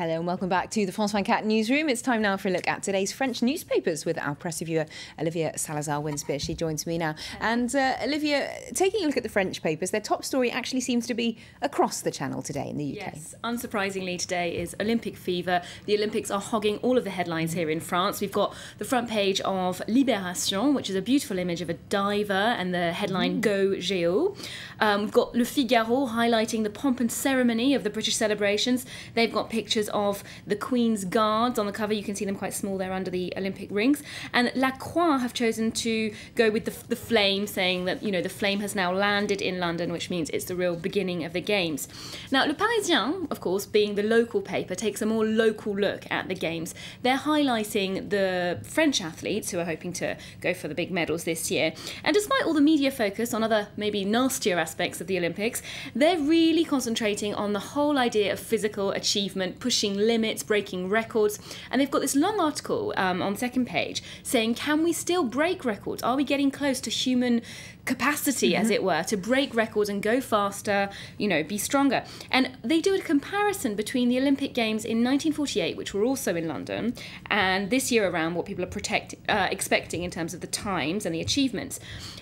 Hello and welcome back to the France 24 newsroom. It's time now for a look at today's French newspapers with our press reviewer, Olivia Salazar-Winspear. She joins me now. And Olivia, taking a look at the French papers, their top story actually seems to be across the channel today in the UK. Yes, unsurprisingly today is Olympic fever. The Olympics are hogging all of the headlines here in France. We've got the front page of Libération, which is a beautiful image of a diver, and the headline Go Géo. We've got Le Figaro highlighting the pomp and ceremony of the British celebrations. They've got pictures of the Queen's Guards on the cover. You can see them quite small there under the Olympic rings. And La Croix have chosen to go with the flame, saying that, you know, the flame has now landed in London, which means it's the real beginning of the Games. Now, Le Parisien, of course, being the local paper, takes a more local look at the Games. They're highlighting the French athletes who are hoping to go for the big medals this year. And despite all the media focus on other, maybe nastier aspects of the Olympics, they're really concentrating on the whole idea of physical achievement, pushing limits, breaking records. And they've got this long article on the second page saying, can we still break records? Are we getting close to human capacity, as it were, to break records and go faster, you know, be stronger? And they do a comparison between the Olympic Games in 1948, which were also in London, and this year around what people are expecting in terms of the times and the achievements.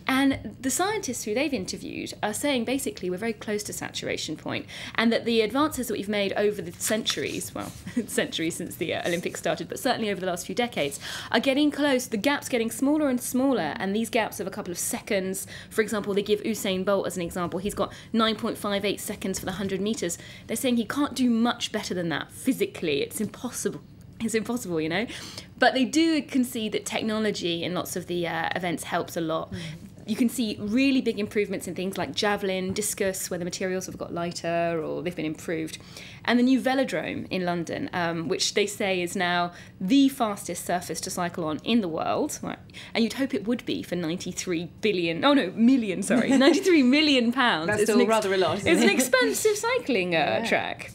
And the scientists who they've interviewed are saying basically we're very close to saturation point, and that the advances that we've made over the centuries, well, centuries since the Olympics started, but certainly over the last few decades, are getting close. The gap's getting smaller and smaller, and these gaps of a couple of seconds, for example, they give Usain Bolt as an example. He's got 9.58 seconds for the 100 metres. They're saying he can't do much better than that physically. It's impossible. It's impossible, you know. But they do concede that technology in lots of the events helps a lot. You can see really big improvements in things like javelin, discus, where the materials have got lighter or they've been improved. And the new velodrome in London, which they say is now the fastest surface to cycle on in the world. Right. And you'd hope it would be for 93 million pounds. That's still rather a lot, isn't It's it? an expensive cycling track.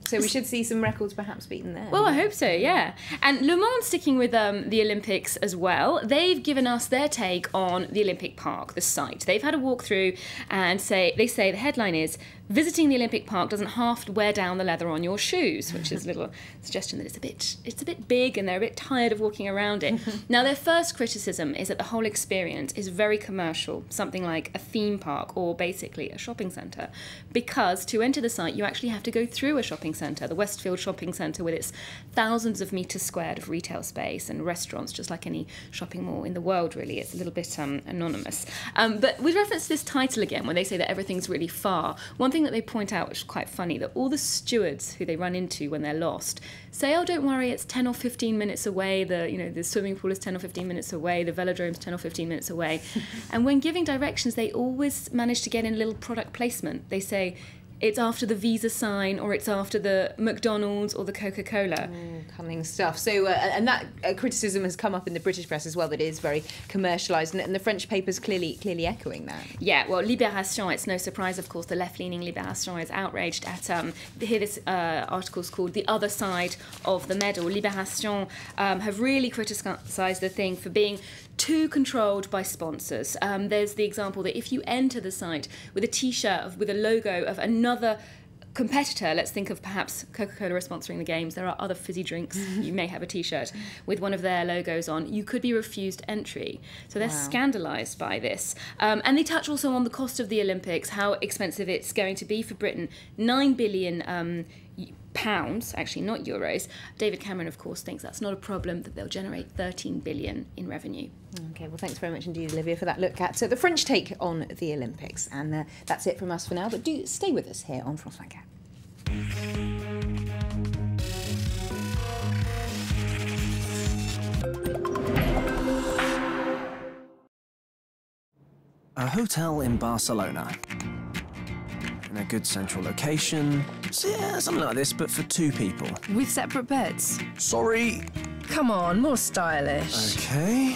So we should see some records perhaps beaten there. Well, I hope so, yeah. And Le Monde, sticking with the Olympics as well, they've given us their take on the Olympic Park, the site. They've had a walk through and they say the headline is, visiting the Olympic Park doesn't half wear down the leather on your shoes, which is a little suggestion that it's a bit big and they're a bit tired of walking around it. Now, their first criticism is that the whole experience is very commercial, something like a theme park or basically a shopping centre, because to enter the site you actually have to go through a shopping centre, the Westfield Shopping Centre, with its thousands of metres squared of retail space and restaurants, just like any shopping mall in the world, really. It's a little bit anonymous. But with reference to this title again, when they say that everything's really far, one thing that they point out, which is quite funny, that all the stewards who they run into when they're lost say, oh, don't worry, it's 10 or 15 minutes away, the swimming pool is 10 or 15 minutes away, the velodrome's 10 or 15 minutes away. And when giving directions, they always manage to get in a little product placement. They say, it's after the Visa sign, or it's after the McDonald's or the Coca-Cola. Cunning stuff. So, and that criticism has come up in the British press as well, that it is very commercialised, and the French papers clearly echoing that. Yeah, well, Libération, it's no surprise, of course, the left-leaning Libération is outraged at, here this article's called The Other Side of the Medal. Libération have really criticised the thing for being too controlled by sponsors. There's the example that if you enter the site with a T-shirt with a logo of another competitor, let's think of perhaps Coca-Cola are sponsoring the Games, there are other fizzy drinks, you may have a T-shirt with one of their logos on, you could be refused entry. So they're scandalised by this. And they touch also on the cost of the Olympics, how expensive it's going to be for Britain. 9 billion pounds, actually not euros. David Cameron, of course, thinks that's not a problem, that they'll generate 13 billion in revenue. Okay, well, thanks very much indeed, Olivia, for that look at the French take on the Olympics. And that's it from us for now, but do stay with us here on France 24. A hotel in Barcelona. In a good central location. So yeah, something like this, but for two people. With separate beds? Sorry. Come on, more stylish. Okay.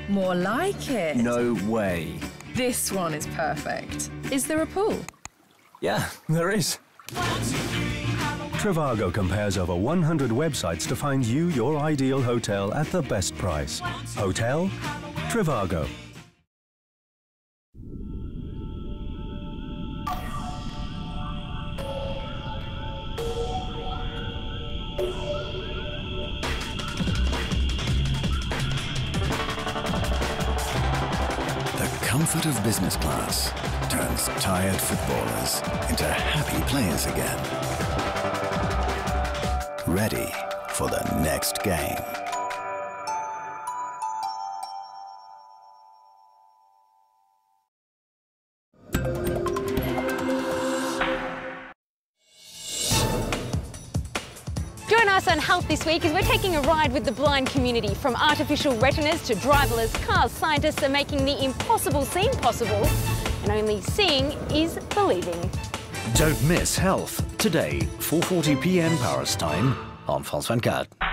More like it. No way. This one is perfect. Is there a pool? Yeah, there is. Trivago compares over 100 websites to find you your ideal hotel at the best price. Hotel Trivago. comfort of business class turns tired footballers into happy players again. Ready for the next game. Join us on Health this week as we're taking a ride with the blind community. From artificial retinas to driverless cars, scientists are making the impossible seem possible, and only seeing is believing. Don't miss Health, today, 4:40 p.m. Paris time on France 24.